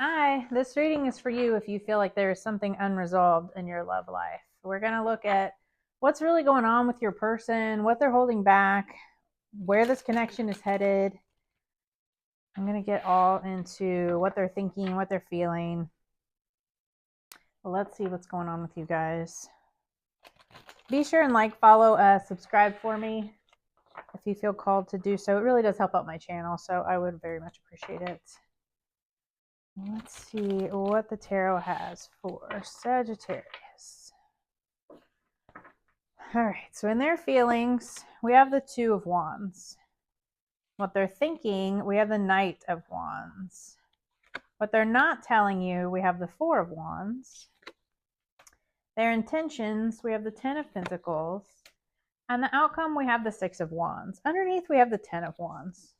Hi, this reading is for you if you feel like there is something unresolved in your love life. We're going to look at what's really going on with your person, what they're holding back, where this connection is headed. I'm going to get all into what they're thinking, what they're feeling. Well, let's see what's going on with you guys. Be sure and like, follow, subscribe for me if you feel called to do so. It really does help out my channel, so I would very much appreciate it. Let's see what the tarot has for Sagittarius. All right, so in their feelings, we have the Two of Wands. What they're thinking, we have the Knight of Wands. What they're not telling you, we have the Four of Wands. Their intentions, we have the Ten of Pentacles. And the outcome, we have the Six of Wands. Underneath, we have the Ten of Wands.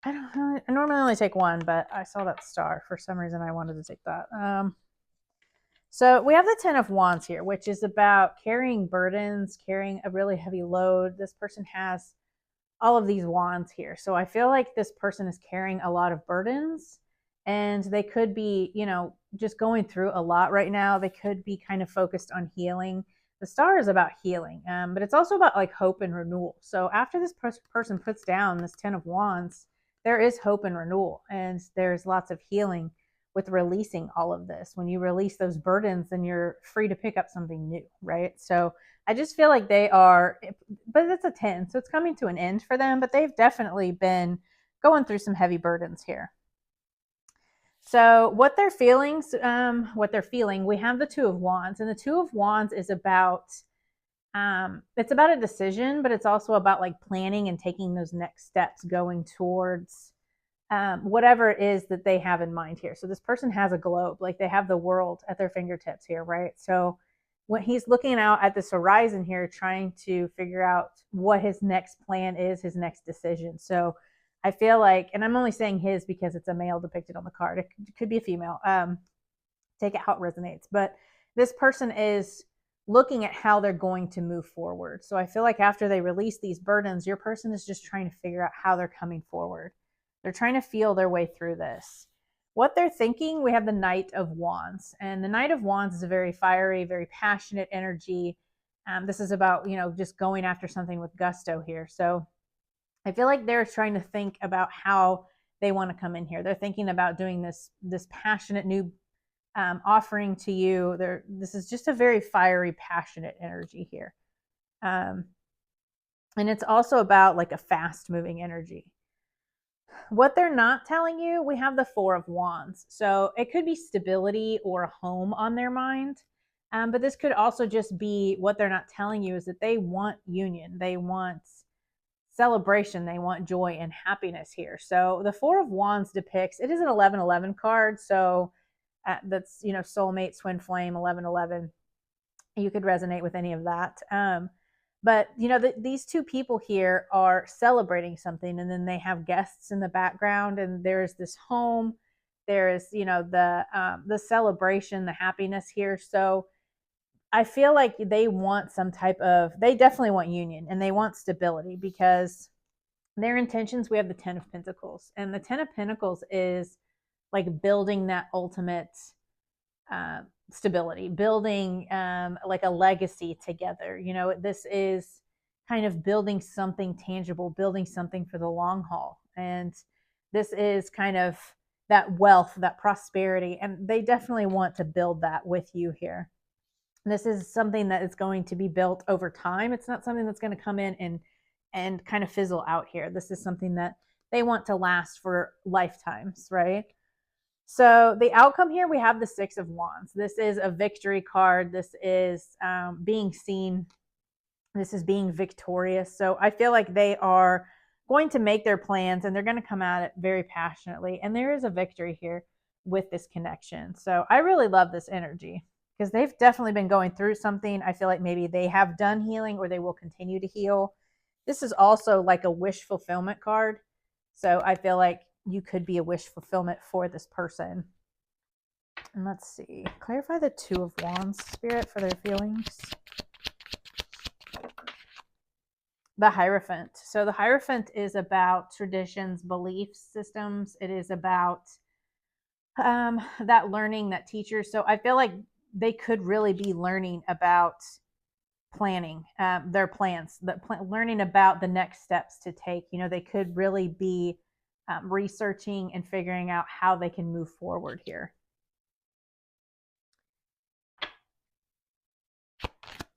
I normally only take one, but I saw that star. For some reason, I wanted to take that. So we have the Ten of Wands here, which is about carrying burdens, carrying a really heavy load. This person has all of these wands here. So I feel like this person is carrying a lot of burdens, and they could be, just going through a lot right now. They could be kind of focused on healing. The star is about healing, but it's also about like hope and renewal. So after this person puts down this Ten of Wands, there is hope and renewal, and there's lots of healing with releasing all of this. When you release those burdens, then you're free to pick up something new, right? So I just feel like they are, but it's a 10, so it's coming to an end for them, but they've definitely been going through some heavy burdens here. So what they're feeling, we have the Two of Wands, and the Two of Wands is about, it's about a decision, but it's also about like planning and taking those next steps, going towards whatever it is that they have in mind here. So this person has a globe, like they have the world at their fingertips here, right? So when he's looking out at this horizon here, trying to figure out what his next plan is, his next decision. So I feel like, and I'm only saying his because it's a male depicted on the card. It could be a female. Take it how it resonates. But this person is looking at how they're going to move forward. So I feel like after they release these burdens, your person is just trying to figure out how they're coming forward. They're trying to feel their way through this. What they're thinking, we have the Knight of Wands. And the Knight of Wands is a very fiery, very passionate energy. This is about, just going after something with gusto here. So I feel like they're trying to think about how they want to come in here. They're thinking about doing this passionate new offering to you. This is just a very fiery, passionate energy here. And it's also about like a fast moving energy. What they're not telling you, we have the Four of Wands. So it could be stability or a home on their mind. But this could also just be what they're not telling you is that they want union. They want celebration. They want joy and happiness here. So the Four of Wands depicts, it is an 11-11 card. So that's, soulmate, twin flame, 11-11. You could resonate with any of that. But these two people here are celebrating something, and then they have guests in the background, and there's this home. There is, the celebration, the happiness here. So I feel like they want they definitely want union, and they want stability, because their intentions, we have the Ten of Pentacles, and the Ten of Pentacles is like building that ultimate stability, building like a legacy together. This is kind of building something tangible, building something for the long haul. And this is kind of that wealth, that prosperity. And they definitely want to build that with you here. This is something that is going to be built over time. It's not something that's going to come in and kind of fizzle out here. This is something that they want to last for lifetimes, right? So the outcome here, we have the Six of Wands. This is a victory card. This is being seen. This is being victorious. So I feel like they are going to make their plans, and they're going to come at it very passionately. And there is a victory here with this connection. So I really love this energy, because they've definitely been going through something. I feel like maybe they have done healing, or they will continue to heal. This is also like a wish fulfillment card. So I feel like you could be a wish fulfillment for this person. And let's see. Clarify the Two of Wands, Spirit, for their feelings. The Hierophant. So the Hierophant is about traditions, belief systems. It is about that learning, that teacher. So I feel like they could really be learning about planning their plans, learning about the next steps to take. You know, they could really be researching and figuring out how they can move forward here.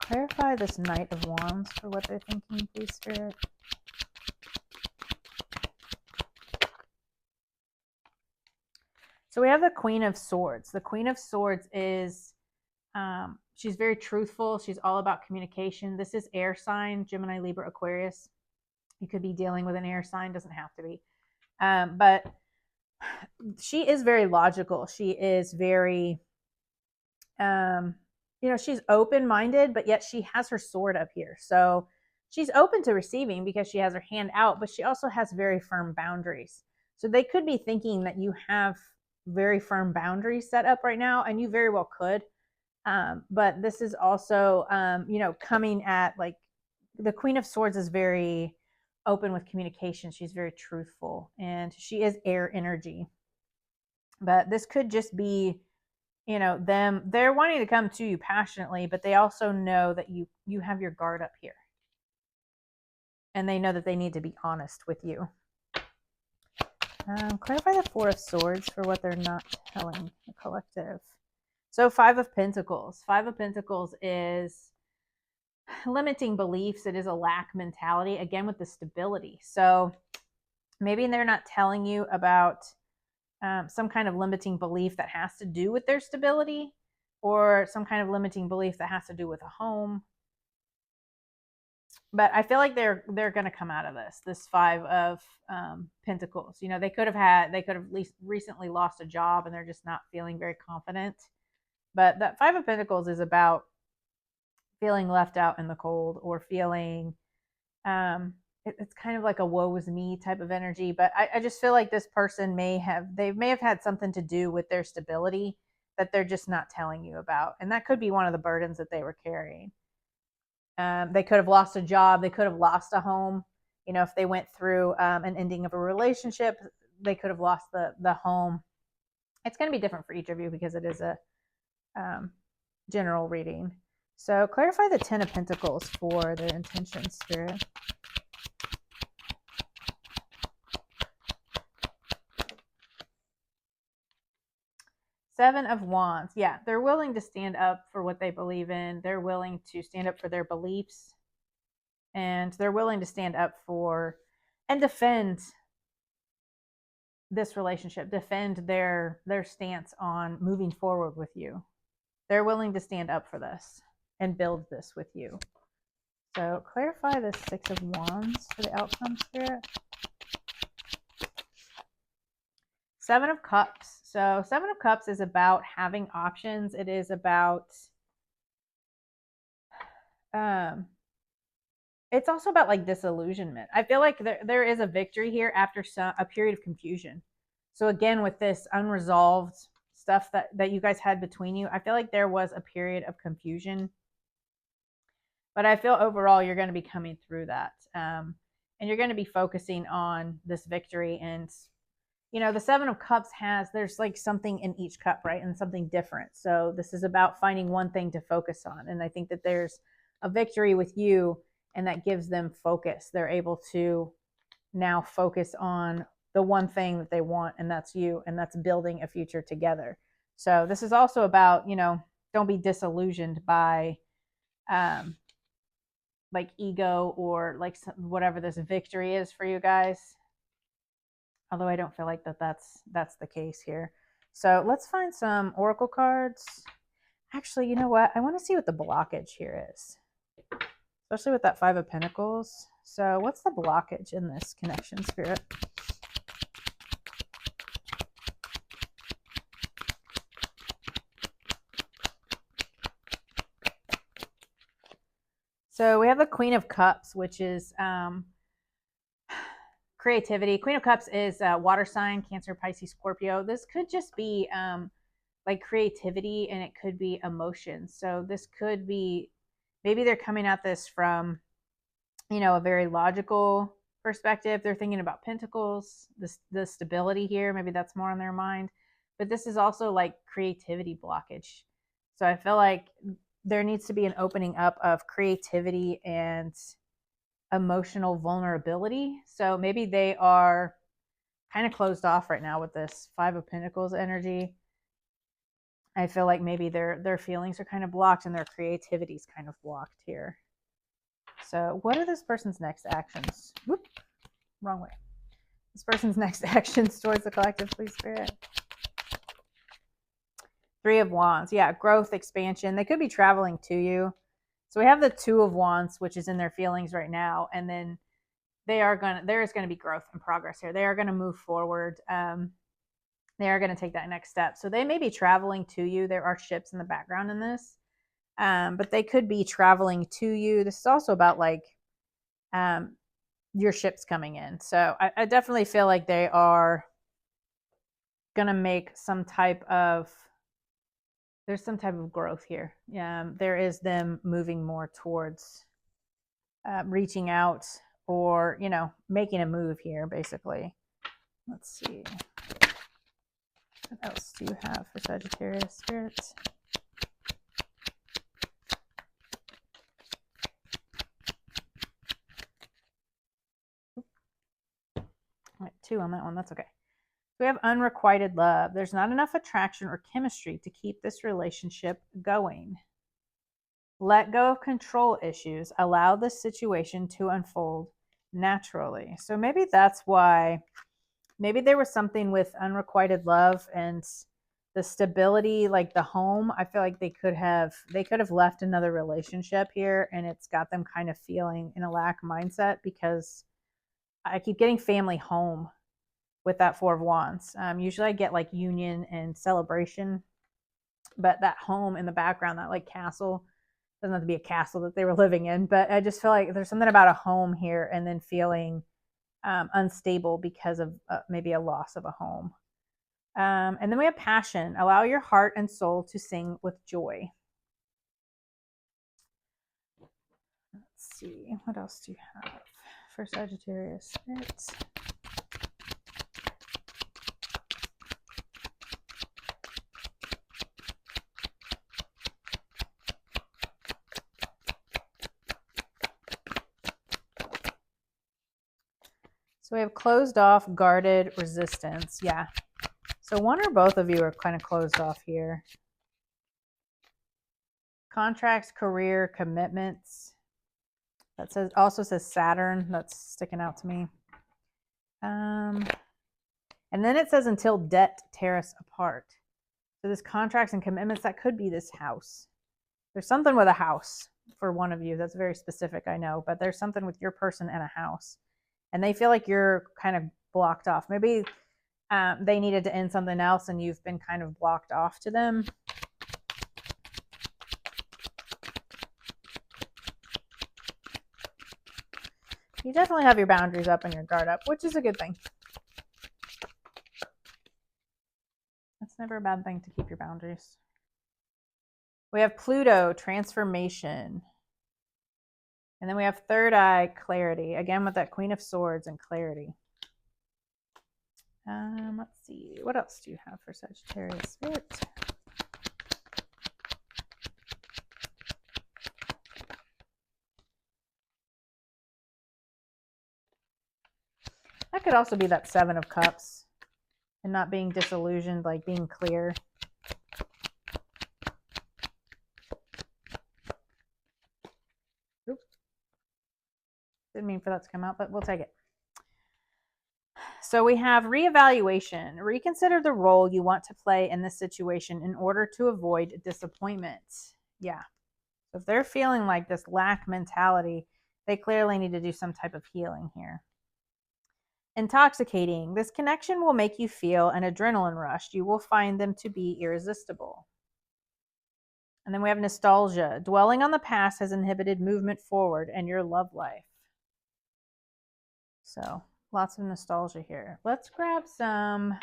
Clarify this Knight of Wands for what they're thinking, please, Spirit. So we have the Queen of Swords. The Queen of Swords is, she's very truthful. She's all about communication. This is air sign, Gemini, Libra, Aquarius. You could be dealing with an air sign, doesn't have to be. But she is very logical. She is very, you know, she's open-minded, but yet she has her sword up here. So she's open to receiving because she has her hand out, but she also has very firm boundaries. So they could be thinking that you have very firm boundaries set up right now, and you very well could. But this is also, you know, coming at, like, the Queen of Swords is very open with communication. She's very truthful, and she is air energy. But this could just be, you know, they're wanting to come to you passionately, but they also know that you have your guard up here, and they know that they need to be honest with you. Clarify the Four of Swords for what they're not telling the collective. So Five of Pentacles. Five of Pentacles is limiting beliefs. It is a lack mentality, again, with the stability. So maybe they're not telling you about some kind of limiting belief that has to do with their stability, or some kind of limiting belief that has to do with a home. But I feel like they're going to come out of this Five of Pentacles. You know, they could have at least recently lost a job, and they're just not feeling very confident. But that Five of Pentacles is about feeling left out in the cold, or feeling, it's kind of like a woe is me type of energy. But I just feel like this person may have had something to do with their stability that they're just not telling you about. And that could be one of the burdens that they were carrying. They could have lost a job. They could have lost a home. You know, if they went through an ending of a relationship, they could have lost the home. It's going to be different for each of you because it is a general reading. So clarify the Ten of Pentacles for their intentions, Spirit. Seven of Wands. Yeah, they're willing to stand up for what they believe in. They're willing to stand up for their beliefs. And they're willing to stand up for and defend this relationship, defend their stance on moving forward with you. They're willing to stand up for this and build this with you. So clarify the Six of Wands for the outcome, Spirit. Seven of Cups. So Seven of Cups is about having options. It is about, it's also about like disillusionment. I feel like there is a victory here after a period of confusion. So again, with this unresolved stuff that you guys had between you, I feel like there was a period of confusion. But I feel overall you're going to be coming through that. And you're going to be focusing on this victory. And, you know, the Seven of Cups there's like something in each cup, right? And something different. So this is about finding one thing to focus on. And I think that there's a victory with you, and that gives them focus. They're able to now focus on the one thing that they want, and that's you, and that's building a future together. So this is also about, you know, don't be disillusioned by like ego, or like whatever this victory is for you guys. Although I don't feel like that's the case here. So let's find some oracle cards. Actually, you know what? I want to see what the blockage here is, especially with that Five of Pentacles. So what's the blockage in this connection, Spirit? So we have the Queen of Cups, which is creativity. Queen of Cups is water sign, Cancer, Pisces, Scorpio. This could just be like creativity, and it could be emotions. So this could be, maybe they're coming at this from, you know, a very logical perspective. They're thinking about Pentacles, the stability here. Maybe that's more on their mind. but this is also like creativity blockage. So I feel like there needs to be an opening up of creativity and emotional vulnerability. So maybe they are kind of closed off right now with this Five of Pentacles energy. I feel like maybe their feelings are kind of blocked and their creativity is kind of blocked here. So what are this person's next actions? Whoop, wrong way. This person's next actions towards the collective, please, Spirit. Three of Wands. Yeah, growth, expansion. They could be traveling to you. So we have the Two of Wands, which is in their feelings right now. And then there is going to be growth and progress here. They are going to move forward. They are going to take that next step. So they may be traveling to you. There are ships in the background in this. But they could be traveling to you. This is also about like your ships coming in. So I definitely feel like they are going to make some type of, there's some type of growth here. There is them moving more towards reaching out or, you know, making a move here, basically. Let's see. What else do you have for Sagittarius, Spirit? All right, 2 on that one. That's okay. We have unrequited love. There's not enough attraction or chemistry to keep this relationship going. Let go of control issues. Allow the situation to unfold naturally. So maybe that's why, maybe there was something with unrequited love and the stability, like the home. I feel like they could have left another relationship here, and it's got them kind of feeling in a lack mindset, because I keep getting family home with that Four of Wands. Usually I get like union and celebration, but that home in the background, that like castle, doesn't have to be a castle that they were living in, but I just feel like there's something about a home here and then feeling unstable because of maybe a loss of a home. And then we have passion. Allow your heart and soul to sing with joy. Let's see. What else do you have for Sagittarius? So we have closed off, guarded, resistance. Yeah. So one or both of you are kind of closed off here. Contracts, career, commitments. That also says Saturn. That's sticking out to me. And then it says until debt tear us apart. So this contracts and commitments, that could be this house. There's something with a house for one of you. That's very specific, I know. But there's something with your person and a house. And they feel like you're kind of blocked off. Maybe they needed to end something else and you've been kind of blocked off to them. You definitely have your boundaries up and your guard up, which is a good thing. It's never a bad thing to keep your boundaries. We have Pluto, transformation. And then we have third eye, clarity. Again, with that Queen of Swords and clarity. Let's see. What else do you have for Sagittarius? Spirit? That could also be that Seven of Cups and not being disillusioned, like being clear. Oops. Didn't mean for that to come out, but we'll take it. So we have reevaluation. Reconsider the role you want to play in this situation in order to avoid disappointment. Yeah. So if they're feeling like this lack mentality, they clearly need to do some type of healing here. Intoxicating. This connection will make you feel an adrenaline rush. You will find them to be irresistible. And then we have nostalgia. Dwelling on the past has inhibited movement forward in your love life. So lots of nostalgia here. Let's grab some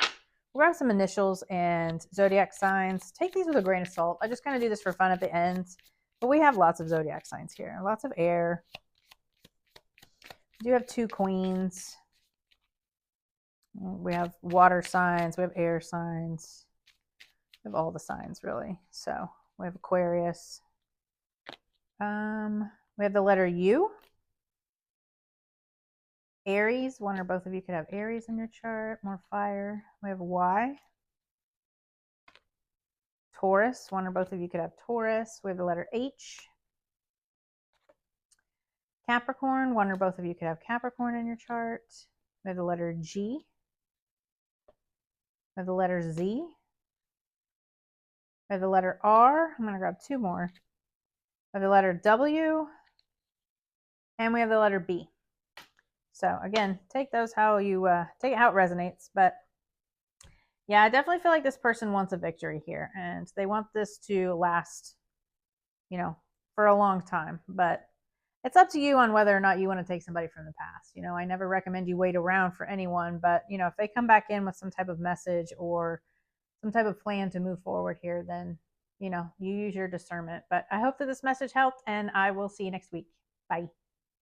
initials and zodiac signs. Take these with a grain of salt. I just kind of do this for fun at the end. But we have lots of zodiac signs here. Lots of air. We do have 2 queens. We have water signs. We have air signs. We have all the signs, really. So we have Aquarius. We have the letter U. Aries, one or both of you could have Aries in your chart. More fire. We have Y. Taurus, one or both of you could have Taurus. We have the letter H. Capricorn, one or both of you could have Capricorn in your chart. We have the letter G. We have the letter Z. We have the letter R. I'm going to grab two more. We have the letter W. And we have the letter B. So again, take those how you take it how it resonates. But yeah, I definitely feel like this person wants a victory here, and they want this to last, you know, for a long time. But it's up to you on whether or not you want to take somebody from the past. You know, I never recommend you wait around for anyone, but you know, if they come back in with some type of message or some type of plan to move forward here, then you know, you use your discernment. But I hope that this message helped, and I will see you next week. Bye.